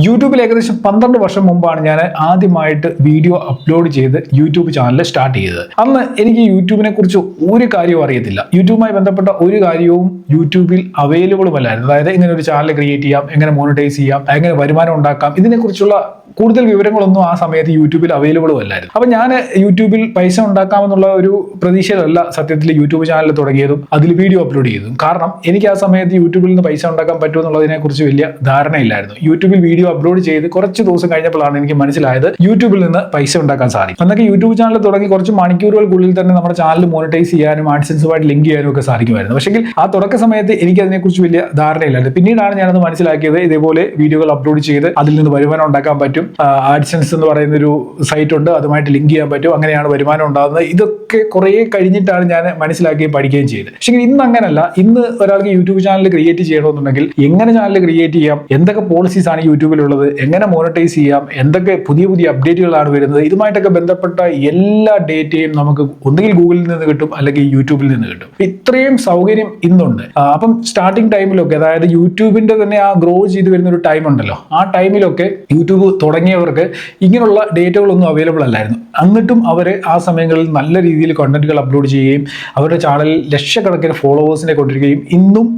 യൂട്യൂബിൽ ഏകദേശം 12 വർഷം മുമ്പാണ് ഞാൻ ആദ്യമായിട്ട് വീഡിയോ അപ്ലോഡ് ചെയ്ത് യൂട്യൂബ് ചാനൽ സ്റ്റാർട്ട് ചെയ്തത്. അന്ന് എനിക്ക് യൂട്യൂബിനെ കുറിച്ച് ഒരു കാര്യവും അറിയത്തില്ല. യൂട്യൂബുമായി ബന്ധപ്പെട്ട ഒരു കാര്യവും യൂട്യൂബിൽ അവൈലബിളും അല്ലായിരുന്നു. അതായത് ഇങ്ങനെ ഒരു ചാനൽ ക്രിയേറ്റ് ചെയ്യാം, എങ്ങനെ മോണിറ്റൈസ് ചെയ്യാം, എങ്ങനെ വരുമാനം ഉണ്ടാക്കാം, ഇതിനെക്കുറിച്ചുള്ള കൂടുതൽ വിവരങ്ങളൊന്നും ആ സമയത്ത് യൂട്യൂബിൽ അവൈലബിളും അല്ലായിരുന്നു. അപ്പൊ ഞാൻ യൂട്യൂബിൽ പൈസ ഉണ്ടാക്കാമെന്നുള്ള ഒരു പ്രതീക്ഷയിലല്ല സത്യത്തിൽ യൂട്യൂബ് ചാനൽ തുടങ്ങിയതും അതിൽ വീഡിയോ അപ്ലോഡ് ചെയ്തതും. കാരണം എനിക്ക് ആ സമയത്ത് യൂട്യൂബിൽ നിന്ന് പൈസ ഉണ്ടാക്കാൻ പറ്റുമെന്നുള്ളതിനെ കുറിച്ച് വലിയ ധാരണയില്ലായിരുന്നു. യൂട്യൂബിൽ വീഡിയോ അപ്ലോഡ് ചെയ്ത് കുറച്ച് ദിവസം കഴിഞ്ഞപ്പോഴാണ് എനിക്ക് മനസ്സിലായത് യൂട്യൂബിൽ നിന്ന് പൈസ ഉണ്ടാക്കാൻ സാധിക്കും. അന്നൊക്കെ യൂട്യൂബ് ചാനൽ തുടങ്ങി കുറച്ച് മണിക്കൂറുകൾക്കുള്ളിൽ തന്നെ നമ്മുടെ ചാനൽ മോണിറ്റൈസ് ചെയ്യാനും ആഡ്സെൻസുമായിട്ട് ലിങ്ക് ചെയ്യാനും ഒക്കെ സാധിക്കുമായിരുന്നു. പക്ഷേ ആ തുടക്ക സമയത്ത് എനിക്ക് അതിനെക്കുറിച്ച് വലിയ ധാരണയില്ലായിരുന്നു. പിന്നീടാണ് ഞാനത് മനസ്സിലാക്കിയത്. ഇതേപോലെ വീഡിയോകൾ അപ്ലോഡ് ചെയ്ത് അതിൽ നിന്ന് വരുമാനം ഉണ്ടാക്കാൻ പറ്റും. ആഡ്സെൻസ് എന്ന് പറയുന്ന ഒരു സൈറ്റ് ഉണ്ട്, അതുമായിട്ട് ലിങ്ക് ചെയ്യാൻ പറ്റും. അങ്ങനെയാണ് വരുമാനം ഉണ്ടാകുന്നത്. ഇതൊക്കെ കുറേ കഴിഞ്ഞിട്ടാണ് ഞാൻ മനസ്സിലാക്കുകയും പഠിക്കുകയും ചെയ്തത്. പക്ഷേ ഇന്ന് അങ്ങനല്ല. ഇന്ന് ഒരാൾക്ക് യൂട്യൂബ് ചാനൽ ക്രിയേറ്റ് ചെയ്യണമെന്നുണ്ടെങ്കിൽ എങ്ങനെ ചാനൽ ക്രിയേറ്റ് ചെയ്യാം, എന്തൊക്കെ പോളിസീസ് ആണ് യൂട്യൂബിലുള്ളത്, എങ്ങനെ മോണിറ്റൈസ് ചെയ്യാം, എന്തൊക്കെ പുതിയ പുതിയ അപ്ഡേറ്റുകളാണ് വരുന്നത്, ഇതുമായിട്ടൊക്കെ ബന്ധപ്പെട്ട എല്ലാ ഡേറ്റയും നമുക്ക് ഒന്നുകിൽ ഗൂഗിളിൽ നിന്ന് കിട്ടും അല്ലെങ്കിൽ യൂട്യൂബിൽ നിന്ന് കിട്ടും. ഇത്രയും സൗകര്യം ഇന്നുണ്ട്. അപ്പം സ്റ്റാർട്ടിംഗ് ടൈമിലൊക്കെ, അതായത് യൂട്യൂബിന്റെ തന്നെ ആ ഗ്രോ ചെയ്ത് വരുന്ന ഒരു ടൈം ഉണ്ടല്ലോ, ആ ടൈമിലൊക്കെ യൂട്യൂബ് തുടങ്ങിയവർക്ക് ഇങ്ങനെയുള്ള ഡേറ്റകളൊന്നും അവൈലബിൾ അല്ലായിരുന്നു. എന്നിട്ടും അവർ ആ സമയങ്ങളിൽ നല്ല രീതിയിൽ കണ്ടന്റുകൾ അപ്ലോഡ് ചെയ്യുകയും അവരുടെ ചാനലിൽ ലക്ഷക്കണക്കിന് ഫോളോവേഴ്സിനെ കൊണ്ടിരിക്കുകയും ഇന്നും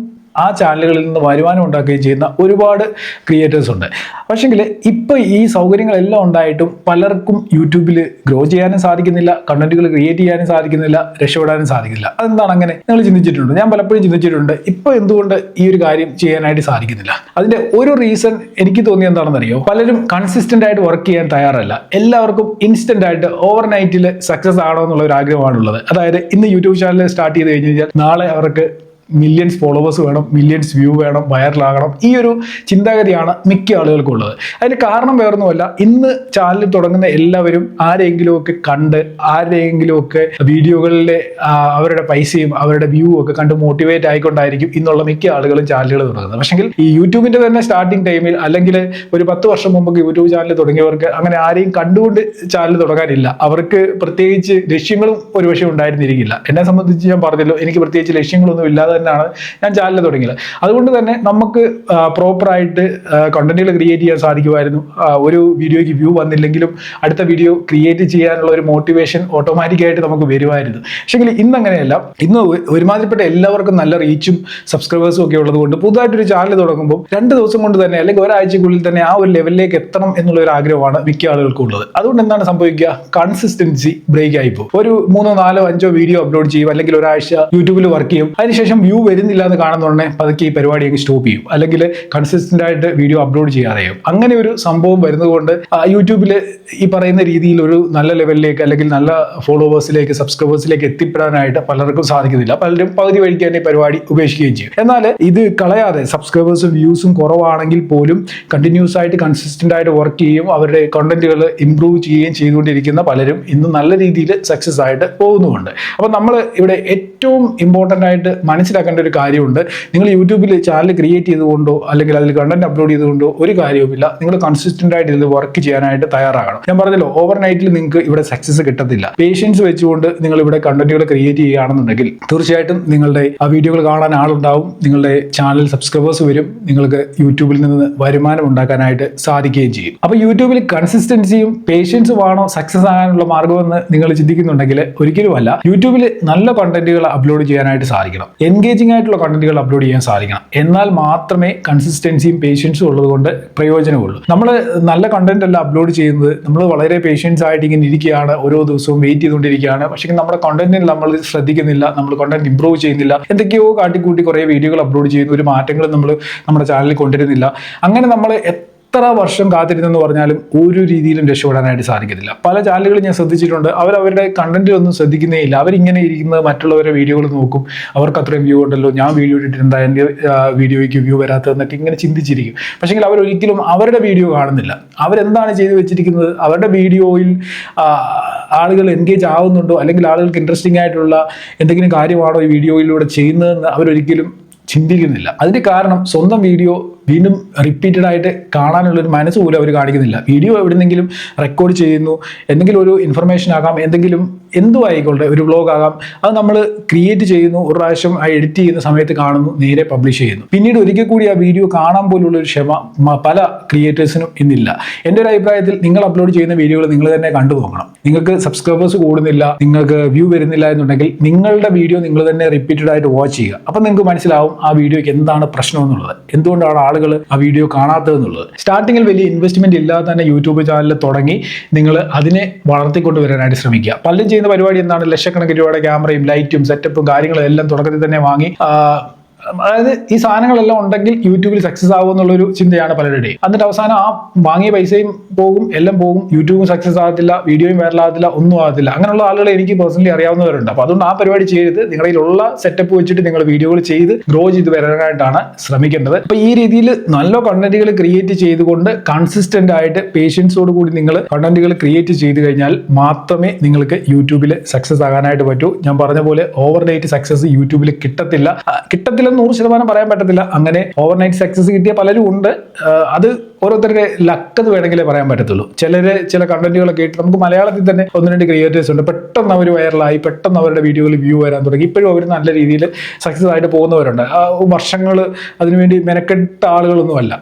ആ ചാനലുകളിൽ നിന്ന് വരുമാനം ഉണ്ടാക്കുകയും ചെയ്യുന്ന ഒരുപാട് ക്രിയേറ്റേഴ്സ് ഉണ്ട്. പക്ഷെങ്കിൽ ഇപ്പോൾ ഈ സൗകര്യങ്ങളെല്ലാം ഉണ്ടായിട്ടും പലർക്കും യൂട്യൂബിൽ ഗ്രോ ചെയ്യാനും സാധിക്കുന്നില്ല, കണ്ടന്റുകൾ ക്രിയേറ്റ് ചെയ്യാനും സാധിക്കുന്നില്ല, രക്ഷപ്പെടാനും സാധിക്കുന്നില്ല. അതെന്താണ് അങ്ങനെ? നിങ്ങൾ ചിന്തിച്ചിട്ടുണ്ട്? ഞാൻ പലപ്പോഴും ചിന്തിച്ചിട്ടുണ്ട്, ഇപ്പോൾ എന്തുകൊണ്ട് ഈ ഒരു കാര്യം ചെയ്യാനായിട്ട് സാധിക്കുന്നില്ല? അതിന്റെ ഒരു റീസൺ എനിക്ക് തോന്നിയത് എന്താണെന്നറിയോ? പലരും കൺസിസ്റ്റന്റ് ആയിട്ട് വർക്ക് ചെയ്യാൻ തയ്യാറല്ല. എല്ലാവർക്കും ഇൻസ്റ്റന്റ് ആയിട്ട് ഓവർനൈറ്റിൽ സക്സസ് ആണോ എന്നുള്ള ഒരു ആഗ്രഹമാണുള്ളത്. അതായത് ഇന്ന് യൂട്യൂബ് ചാനൽ സ്റ്റാർട്ട് ചെയ്ത് കഴിഞ്ഞ് കഴിഞ്ഞാൽ നാളെ അവർക്ക് മില്യൺസ് ഫോളോവേഴ്സ് വേണം, മില്യൺസ് വ്യൂ വേണം, വൈറലാകണം. ഈ ഒരു ചിന്താഗതിയാണ് മിക്ക ആളുകൾക്കും ഉള്ളത്. അതിന് കാരണം വേറൊന്നുമല്ല, ഇന്ന് ചാനൽ തുടങ്ങുന്ന എല്ലാവരും ആരെങ്കിലുമൊക്കെ കണ്ട്, ആരെങ്കിലുമൊക്കെ വീഡിയോകളിലെ അവരുടെ പൈസയും അവരുടെ വ്യൂ ഒക്കെ കണ്ട് മോട്ടിവേറ്റ് ആയിക്കൊണ്ടായിരിക്കും ഇന്നുള്ള മിക്ക ആളുകളും ചാനലുകൾ തുടങ്ങുന്നത്. പക്ഷെങ്കിൽ ഈ യൂട്യൂബിന്റെ തന്നെ സ്റ്റാർട്ടിംഗ് ടൈമിൽ അല്ലെങ്കിൽ ഒരു 10 വർഷം മുമ്പ് യൂട്യൂബ് ചാനൽ തുടങ്ങിയവർക്ക് അങ്ങനെ ആരെയും കണ്ടുകൊണ്ട് ചാനൽ തുടങ്ങാനില്ല. അവർക്ക് പ്രത്യേകിച്ച് ലക്ഷ്യങ്ങളും ഒരുപക്ഷെ ഉണ്ടായിരുന്നിരിക്കില്ല. എന്നെ സംബന്ധിച്ച് ഞാൻ പറഞ്ഞല്ലോ, എനിക്ക് പ്രത്യേകിച്ച് ലക്ഷ്യങ്ങളൊന്നും ഇല്ലാതെ തന്നെയാണ് ഞാൻ ചാനൽ തുടങ്ങിയത്. അതുകൊണ്ട് തന്നെ നമുക്ക് പ്രോപ്പറായിട്ട് കണ്ടന്റുകൾ ക്രിയേറ്റ് ചെയ്യാൻ സാധിക്കുമായിരുന്നു. ഒരു വീഡിയോയ്ക്ക് വ്യൂ വന്നില്ലെങ്കിലും അടുത്ത വീഡിയോ ക്രിയേറ്റ് ചെയ്യാനുള്ള ഒരു മോട്ടിവേഷൻ ഓട്ടോമാറ്റിക്കായിട്ട് നമുക്ക് വരുമായിരുന്നു. പക്ഷേ ഇന്ന് അങ്ങനെയല്ല. ഇന്ന് ഒരുമാതിരിപ്പെട്ട എല്ലാവർക്കും നല്ല റീച്ചും സബ്സ്ക്രൈബേഴ്സും ഒക്കെ ഉള്ളതുകൊണ്ട് പുതുതായിട്ടൊരു ചാനൽ തുടങ്ങുമ്പോൾ 2 ദിവസം കൊണ്ട് തന്നെ അല്ലെങ്കിൽ ഒരാഴ്ചക്കുള്ളിൽ തന്നെ ആ ഒരു ലെവലിലേക്ക് എത്തണം എന്നുള്ള ഒരു ആഗ്രഹമാണ് മിക്ക ആളുകൾക്കും ഉള്ളത്. അതുകൊണ്ട് എന്താണ് സംഭവിക്കുക? കൺസിസ്റ്റൻസി ബ്രേക്ക് ആയിപ്പോൾ ഒരു 3, 4, 5 വീഡിയോ അപ്ലോഡ് ചെയ്യും, അല്ലെങ്കിൽ ഒരാഴ്ച യൂട്യൂബിൽ വർക്ക് ചെയ്യും, അതിനുശേഷം വ്യൂ വരുന്നില്ല എന്ന് കാണുന്നുടനെ പതുക്കെ ഈ പരിപാടി അങ്ങ് സ്റ്റോപ്പ് ചെയ്യും, അല്ലെങ്കിൽ കൺസിസ്റ്റന്റ് ആയിട്ട് വീഡിയോ അപ്ലോഡ് ചെയ്യാതെയും. അങ്ങനെ ഒരു സംഭവം വരുന്നതുകൊണ്ട് യൂട്യൂബിൽ ഈ പറയുന്ന രീതിയിൽ ഒരു നല്ല ലെവലിലേക്ക് അല്ലെങ്കിൽ നല്ല ഫോളോവേഴ്സിലേക്ക്, സബ്സ്ക്രൈബേഴ്സിലേക്ക് എത്തിപ്പെടാനായിട്ട് പലർക്കും സാധിക്കുന്നില്ല. പലരും പകുതി വഴിക്ക് തന്നെ പരിപാടി ഉപേക്ഷിക്കുകയും ചെയ്യും. എന്നാൽ ഇത് കളയാതെ സബ്സ്ക്രൈബേഴ്സും വ്യൂസും കുറവാണെങ്കിൽ പോലും കണ്ടിന്യൂസ് ആയിട്ട് കൺസിസ്റ്റന്റ് ആയിട്ട് വർക്ക് ചെയ്യും, അവരുടെ കണ്ടന്റുകൾ ഇംപ്രൂവ് ചെയ്യുകയും ചെയ്തുകൊണ്ടിരിക്കുന്ന പലരും ഇന്ന് നല്ല രീതിയിൽ സക്സസ് ആയിട്ട് പോകുന്നുമുണ്ട്. അപ്പം നമ്മൾ ഇവിടെ ഏറ്റവും ഇമ്പോർട്ടൻ്റ് ആയിട്ട് മനസ്സിലാക്കേണ്ട ഒരു കാര്യമുണ്ട്. നിങ്ങൾ യൂട്യൂബിൽ ചാനൽ ക്രിയേറ്റ് ചെയ്തുകൊണ്ടോ അല്ലെങ്കിൽ അതിൽ കണ്ടന്റ് അപ്ലോഡ് ചെയ്തുകൊണ്ടോ ഒരു കാര്യവുമില്ല. നിങ്ങൾ കൺസിസ്റ്റന്റ് ആയിട്ട് ഇത് വർക്ക് ചെയ്യാനായിട്ട് തയ്യാറാകണം. ഞാൻ പറഞ്ഞല്ലോ, ഓവർനൈറ്റിൽ നിങ്ങൾക്ക് ഇവിടെ സക്സസ് കിട്ടത്തില്ല. പേഷ്യൻസ് വെച്ചുകൊണ്ട് നിങ്ങൾ ഇവിടെ കണ്ടന്റുകൾ ക്രിയേറ്റ് ചെയ്യുകയാണെന്നുണ്ടെങ്കിൽ തീർച്ചയായിട്ടും നിങ്ങളുടെ ആ വീഡിയോകൾ കാണാൻ ആളുണ്ടാവും, നിങ്ങളുടെ ചാനൽ സബ്സ്ക്രൈബേഴ്സ് വരും, നിങ്ങൾക്ക് യൂട്യൂബിൽ നിന്ന് വരുമാനം ഉണ്ടാക്കാനായിട്ട് സാധിക്കുകയും ചെയ്യും. അപ്പോൾ യൂട്യൂബിൽ കൺസിസ്റ്റൻസിയും പേഷ്യൻസും ആണോ സക്സസ് ആകാനുള്ള മാർഗമെന്ന് നിങ്ങൾ ചിന്തിക്കുന്നുണ്ടെങ്കിൽ ഒരിക്കലുമല്ല. യൂട്യൂബിൽ നല്ല കണ്ടന്റുകൾ അപ്ലോഡ് ചെയ്യാനായിട്ട് സാധിക്കണം, എൻഗേജിംഗ് ആയിട്ടുള്ള കണ്ടന്റുകൾ അപ്ലോഡ് ചെയ്യാൻ സാധിക്കണം. എന്നാൽ മാത്രമേ കൺസിസ്റ്റൻസിയും പേഷ്യൻസും ഉള്ളതുകൊണ്ട് പ്രയോജനമുള്ളൂ. നമ്മൾ നല്ല കണ്ടന്റ് അല്ല അപ്ലോഡ് ചെയ്യുന്നത്, നമ്മൾ വളരെ പേഷ്യൻസ് ആയിട്ട് ഇങ്ങനെ ഇരിക്കുകയാണ്, ഓരോ ദിവസവും വെയിറ്റ് ചെയ്തുകൊണ്ടിരിക്കുകയാണ്. പക്ഷേ നമ്മുടെ കണ്ടന്റിൽ നമ്മൾ ശ്രദ്ധിക്കുന്നില്ല, നമ്മൾ കണ്ടന്റ് ഇംപ്രൂവ് ചെയ്യുന്നില്ല, എന്തൊക്കെയോ കാട്ടിക്കൂട്ടി കുറേ വീഡിയോകൾ അപ്ലോഡ് ചെയ്യുന്നു, ഒരു മാറ്റങ്ങളും നമ്മൾ നമ്മുടെ ചാനലിൽ കൊണ്ടുവരുന്നില്ല. അങ്ങനെ നമ്മൾ എത്ര വർഷം കാത്തിരുന്നെന്ന് പറഞ്ഞാലും ഒരു രീതിയിലും രക്ഷപ്പെടാനായിട്ട് സാധിക്കത്തില്ല. പല ചാനലുകളും ഞാൻ ശ്രദ്ധിച്ചിട്ടുണ്ട്, അവരവരുടെ കണ്ടന്റിലൊന്നും ശ്രദ്ധിക്കുന്നേ ഇല്ല. അവരിങ്ങനെ ഇരിക്കുന്നത് മറ്റുള്ളവരുടെ വീഡിയോകൾ നോക്കും, അവർക്ക് അത്രയും വ്യൂ ഉണ്ടല്ലോ, ഞാൻ വീഡിയോ ഇട്ടിട്ടുണ്ടാ, എൻ്റെ വീഡിയോയ്ക്ക് വ്യൂ വരാത്തതെന്നൊക്കെ ഇങ്ങനെ ചിന്തിച്ചിരിക്കും. പക്ഷേങ്കിൽ അവരൊരിക്കലും അവരുടെ വീഡിയോ കാണുന്നില്ല. അവരെന്താണ് ചെയ്തു വെച്ചിരിക്കുന്നത്? അവരുടെ വീഡിയോയിൽ ആളുകൾ എൻഗേജ് ആവുന്നുണ്ടോ, അല്ലെങ്കിൽ ആളുകൾക്ക് ഇൻട്രസ്റ്റിംഗ് ആയിട്ടുള്ള എന്തെങ്കിലും കാര്യമാണോ ഈ വീഡിയോയിലൂടെ ചെയ്യുന്നതെന്ന് അവരൊരിക്കലും ചിന്തിക്കുന്നില്ല. അതിന്റെ കാരണം സ്വന്തം വീഡിയോ വീണ്ടും റിപ്പീറ്റഡ് ആയിട്ട് കാണാനുള്ളൊരു മനസ്സ് പോലും അവർ കാണിക്കുന്നില്ല. വീഡിയോ എവിടെന്നെങ്കിലും റെക്കോർഡ് ചെയ്യുന്നു, എന്തെങ്കിലും ഒരു ഇൻഫർമേഷൻ ആകാം, എന്തും ആയിക്കോട്ടെ, ഒരു വ്ലോഗ് ആകാം, അത് നമ്മൾ ക്രിയേറ്റ് ചെയ്യുന്നു, ഒരു പ്രാവശ്യം ആ എഡിറ്റ് ചെയ്യുന്ന സമയത്ത് കാണുന്നു, നേരെ പബ്ലിഷ് ചെയ്യുന്നു. പിന്നീട് ഒരിക്കൽ കൂടി ആ വീഡിയോ കാണാൻ പോലുള്ള ഒരു ക്ഷമ പല ക്രിയേറ്റേഴ്സിനും ഇന്നില്ല. എൻ്റെ ഒരു അഭിപ്രായത്തിൽ നിങ്ങൾ അപ്ലോഡ് ചെയ്യുന്ന വീഡിയോകൾ നിങ്ങൾ തന്നെ കണ്ടു നോക്കണം. നിങ്ങൾക്ക് സബ്സ്ക്രൈബേഴ്സ് കൂടുന്നില്ല, നിങ്ങൾക്ക് വ്യൂ വരുന്നില്ല എന്നുണ്ടെങ്കിൽ നിങ്ങളുടെ വീഡിയോ നിങ്ങൾ തന്നെ റിപ്പീറ്റഡ് ആയിട്ട് വാച്ച് ചെയ്യുക. അപ്പം നിങ്ങൾക്ക് മനസ്സിലാവും ആ വീഡിയോയ്ക്ക് എന്താണ് പ്രശ്നം എന്നുള്ളത്, എന്തുകൊണ്ടാണ് ആളുകൾ ആ വീഡിയോ കാണാത്തത് എന്നുള്ളത്. സ്റ്റാർട്ടിങ്ങിൽ വലിയ ഇൻവെസ്റ്റ്മെന്റ് ഇല്ലാതെ തന്നെ യൂട്യൂബ് ചാനൽ തുടങ്ങി നിങ്ങൾ അതിനെ വളർത്തിക്കൊണ്ട് വരാനായിട്ട് ശ്രമിക്കുക. പലരും ചെയ്യുന്ന പരിപാടി എന്താണ്, ലക്ഷക്കണക്കിന് രൂപയുടെ ക്യാമറയും ലൈറ്റും സെറ്റപ്പും കാര്യങ്ങളും എല്ലാം തുടക്കത്തിൽ തന്നെ വാങ്ങി, അതായത് ഈ സാധനങ്ങളെല്ലാം ഉണ്ടെങ്കിൽ യൂട്യൂബിൽ സക്സസ് ആകും എന്നുള്ളൊരു ചിന്തയാണ് പലരുടെയും. എന്നിട്ട് അവസാനം ആ വാങ്ങിയ പൈസയും പോകും, എല്ലാം പോകും, യൂട്യൂബും സക്സസ് ആകത്തില്ല, വീഡിയോയും വൈറലാകത്തില്ല, ഒന്നും ആകത്തില്ല. അങ്ങനെയുള്ള ആളുകളെ എനിക്ക് പേഴ്സണലി അറിയാവുന്നവരുണ്ട്. അപ്പോൾ അതുകൊണ്ട് ആ പരിപാടി ചെയ്ത് നിങ്ങളിലുള്ള സെറ്റപ്പ് വെച്ചിട്ട് നിങ്ങൾ വീഡിയോകൾ ചെയ്ത് ഗ്രോ ചെയ്ത് വരാനായിട്ടാണ് ശ്രമിക്കേണ്ടത്. അപ്പോൾ ഈ രീതിയിൽ നല്ല കണ്ടന്റുകൾ ക്രിയേറ്റ് ചെയ്തുകൊണ്ട് കൺസിസ്റ്റന്റ് ആയിട്ട് പേഷ്യൻസോട് കൂടി നിങ്ങൾ കണ്ടന്റുകൾ ക്രിയേറ്റ് ചെയ്ത് കഴിഞ്ഞാൽ മാത്രമേ നിങ്ങൾക്ക് യൂട്യൂബിൽ സക്സസ് ആകാനായിട്ട് പറ്റൂ. ഞാൻ പറഞ്ഞ പോലെ ഓവർനൈറ്റ് സക്സസ് യൂട്യൂബിൽ കിട്ടത്തില്ലെന്ന് 100% പറയാൻ പറ്റത്തില്ല. അങ്ങനെ ഓവർനൈറ്റ് സക്സസ് കിട്ടിയ പലരും ഉണ്ട്. അത് ഓരോരുത്തരുടെ ലക്ക് എന്ന് വേണമെങ്കിലേ പറയാൻ പറ്റത്തുള്ളൂ. ചില കണ്ടന്റുകളൊക്കെ ഇട്ട് നമുക്ക് മലയാളത്തിൽ തന്നെ 1-2 ക്രിയേറ്റേഴ്സ് ഉണ്ട്, പെട്ടെന്ന് അവർ വൈറലായി, പെട്ടെന്ന് അവരുടെ വീഡിയോയിൽ വ്യൂ വരാൻ തുടങ്ങി. ഇപ്പോഴും അവർ നല്ല രീതിയിൽ സക്സസ് ആയിട്ട് പോകുന്നവരുണ്ട്. വർഷങ്ങൾ അതിനുവേണ്ടി മെനക്കെട്ട ആളുകളൊന്നുമല്ല.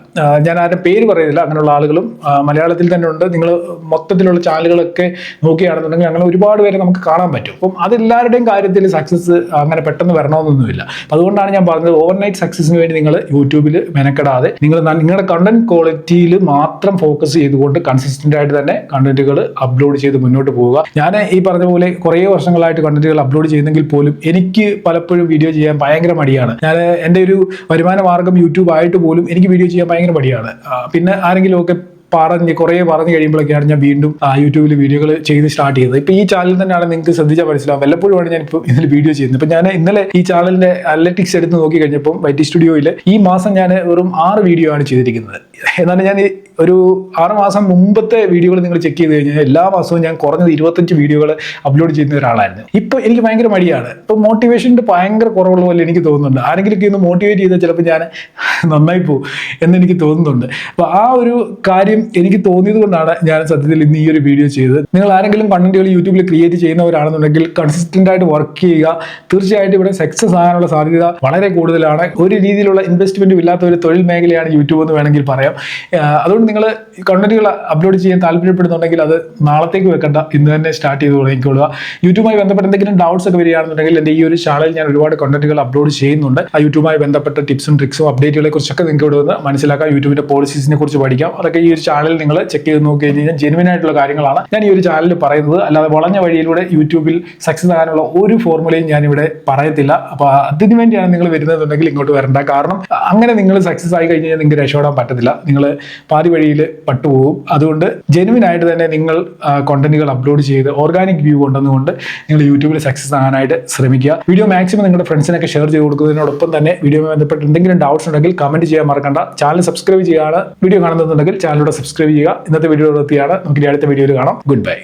ഞാൻ ആരുടെ പേര് പറയുന്നില്ല, അങ്ങനെയുള്ള ആളുകളും മലയാളത്തിൽ തന്നെ ഉണ്ട്. നിങ്ങൾ മൊത്തത്തിലുള്ള ചാനലുകളൊക്കെ നോക്കുകയാണെന്നുണ്ടെങ്കിൽ അങ്ങനെ ഒരുപാട് പേരെ നമുക്ക് കാണാൻ പറ്റും. അപ്പം അതെല്ലാവരുടെയും കാര്യത്തിൽ സക്സസ് അങ്ങനെ പെട്ടെന്ന് വരണമെന്നൊന്നുമില്ല. അതുകൊണ്ടാണ് ഞാൻ പറഞ്ഞത്, ഓവർനൈറ്റ് സക്സസിന് വേണ്ടി നിങ്ങൾ യൂട്യൂബിൽ മെനക്കെടാതെ നിങ്ങളുടെ കണ്ടന്റ് ക്വാളിറ്റിയിൽ മാത്രം ഫോക്കസ് ചെയ്തുകൊണ്ട് കൺസിസ്റ്റന്റ് ആയിട്ട് തന്നെ കണ്ടന്റുകൾ അപ്ലോഡ് ചെയ്ത് മുന്നോട്ട് പോവുക. ഞാൻ ഈ പറഞ്ഞ പോലെ കുറേ വർഷങ്ങളായിട്ട് കണ്ടന്റുകൾ അപ്ലോഡ് ചെയ്യുന്നെങ്കിൽ പോലും എനിക്ക് പലപ്പോഴും വീഡിയോ ചെയ്യാൻ ഭയങ്കര മടിയാണ്. ഞാൻ എൻ്റെ ഒരു വരുമാന മാർഗം യൂട്യൂബ് ആയിട്ട് പോലും എനിക്ക് വീഡിയോ ചെയ്യാൻ ഭയങ്കര മടിയാണ്. പിന്നെ ആരെങ്കിലും ഒക്കെ കുറേ പറഞ്ഞു കഴിയുമ്പോഴൊക്കെയാണ് ഞാൻ വീണ്ടും യൂട്യൂബിൽ വീഡിയോകൾ ചെയ്ത് സ്റ്റാർട്ട് ചെയ്തത്. ഇപ്പൊ ഈ ചാനൽ തന്നെയാണ് നിങ്ങൾക്ക് ശ്രദ്ധിച്ചാൽ മനസ്സിലാവും. വല്ലപ്പോഴുമാണ് ഞാൻ ഇപ്പോൾ ഇതിൽ വീഡിയോ ചെയ്യുന്നത്. ഇപ്പൊ ഞാൻ ഇന്നലെ ഈ ചാനലിന്റെ അനലറ്റിക്സ് എടുത്ത് നോക്കി കഴിഞ്ഞപ്പോൾ വൈറ്റി സ്റ്റുഡിയോയിൽ ഈ മാസം ഞാൻ വെറും 6 വീഡിയോ ആണ് ചെയ്തിരിക്കുന്നത്. എന്നാലും ഞാൻ ഒരു 6 മാസം മുമ്പത്തെ വീഡിയോകൾ നിങ്ങൾ ചെക്ക് ചെയ്ത് കഴിഞ്ഞാൽ എല്ലാ മാസവും ഞാൻ കുറഞ്ഞത് 25 വീഡിയോകൾ അപ്ലോഡ് ചെയ്യുന്ന ഒരാളായിരുന്നു. ഇപ്പൊ എനിക്ക് ഭയങ്കര മടിയാണ്. ഇപ്പൊ മോട്ടിവേഷൻ്റെ ഭയങ്കര കുറവുള്ള പോലെ എനിക്ക് തോന്നുന്നുണ്ട്. ആരെങ്കിലുമൊക്കെ ഒന്ന് മോട്ടിവേറ്റ് ചെയ്താൽ ചിലപ്പോൾ ഞാൻ നന്നായി പോകും എന്നെനിക്ക് തോന്നുന്നുണ്ട്. അപ്പൊ ആ ഒരു കാര്യം എനിക്ക് തോന്നിയത് കൊണ്ടാണ് ഞാൻ സത്യത്തിൽ ഇന്ന് ഈ ഒരു വീഡിയോ ചെയ്തത്. നിങ്ങൾ ആരെങ്കിലും കണ്ടന്റുകൾ യൂട്യൂബിൽ ക്രിയേറ്റ് ചെയ്യുന്നവരാണെന്നുണ്ടെങ്കിൽ കൺസിസ്റ്റന്റ് ആയിട്ട് വർക്ക് ചെയ്യുക. തീർച്ചയായിട്ടും ഇവിടെ സക്സസ് ആകാനുള്ള സാധ്യത വളരെ കൂടുതലാണ്. ഒരു രീതിയിലുള്ള ഇൻവെസ്റ്റ്മെന്റും ഇല്ലാത്ത ഒരു തൊഴിൽ മേഖലയാണ് യൂട്യൂബ് എന്ന് വേണമെങ്കിൽ പറയാം. അതുകൊണ്ട് നിങ്ങൾ കണ്ടന്റുകൾ അപ്ലോഡ് ചെയ്യാൻ താല്പര്യപ്പെടുന്നുണ്ടെങ്കിൽ അത് നാളത്തേക്ക് വെക്കണ്ട, ഇന്ന് തന്നെ സ്റ്റാർട്ട് ചെയ്ത് തുടങ്ങിക്കൊള്ളുക. യൂട്യൂബുമായി ബന്ധപ്പെട്ട് എന്തെങ്കിലും ഡൗട്ട്സ് ഒക്കെ വരികയാണെന്നുണ്ടെങ്കിൽ എൻ്റെ ഈ ഒരു ചാനലിൽ ഞാൻ ഒരുപാട് കണ്ടന്റുകൾ അപ്ലോഡ് ചെയ്യുന്നുണ്ട്. ആ യൂട്യൂബുമായി ബന്ധപ്പെട്ട ടിപ്സും ട്രിക്സും അപ്ഡേറ്റുകളെ കുറിച്ചൊക്കെ നിങ്ങൾക്ക് ഇവിടെ വന്ന് മനസ്സിലാക്കാം. യൂട്യൂബിന്റെ പോളിസീസിനെ കുറിച്ച് പഠിക്കാം. അതൊക്കെ ഈ ഒരു ചാനൽ നിങ്ങൾ ചെക്ക് ചെയ്ത് നോക്കി കഴിഞ്ഞാൽ ജെനുവിൻ ആയിട്ടുള്ള കാര്യങ്ങളാണ് ഞാൻ ഈ ഒരു ചാനലിൽ പറയുന്നത്. അല്ലാതെ വളഞ്ഞ വഴിയിലൂടെ യൂട്യൂബിൽ സക്സസ് ആകാനുള്ള ഒരു ഫോർമുലയും ഞാൻ ഇവിടെ പറയത്തില്ല. അപ്പോൾ അതിനു വേണ്ടിയാണ് നിങ്ങൾ വരുന്നതെന്നുണ്ടെങ്കിൽ ഇങ്ങോട്ട് വരണ്ട. കാരണം അങ്ങനെ നിങ്ങൾ സക്സസ് ആയി കഴിഞ്ഞാൽ നിങ്ങൾക്ക് രക്ഷപ്പെടാൻ പറ്റത്തില്ല. നിങ്ങൾ പാതി വഴിയിൽ പട്ടുപോകും. അതുകൊണ്ട് ജെനുവിൻ ആയിട്ട് തന്നെ നിങ്ങൾ കണ്ടന്റുകൾ അപ്ലോഡ് ചെയ്ത് ഓർഗാനിക് വ്യൂ കൊണ്ടുവന്നുകൊണ്ട് നിങ്ങൾ യൂട്യൂബിൽ സക്സസ് ആകാനായിട്ട് ശ്രമിക്കുക. വീഡിയോ മാക്സിമം നിങ്ങളുടെ ഫ്രണ്ട്സിനൊക്കെ ഷെയർ ചെയ്ത് കൊടുക്കുന്നതിനോടൊപ്പം തന്നെ വീഡിയോയുമായി ബന്ധപ്പെട്ട് എന്തെങ്കിലും ഡൗട്ട്സ് ഉണ്ടെങ്കിൽ കമന്റ് ചെയ്യാൻ മറക്കണ്ട. ചാനൽ സബ്സ്ക്രൈബ് ചെയ്യുകയാണ് വീഡിയോ കാണുന്നുണ്ടെങ്കിൽ ചാനലിലൂടെ സബ്സ്ക്രൈബ് ചെയ്യുക. ഇന്നത്തെ വീഡിയോ നിർത്തിയാണ്. നമുക്ക് അടുത്ത വീഡിയോയിൽ കാണാം. Good bye.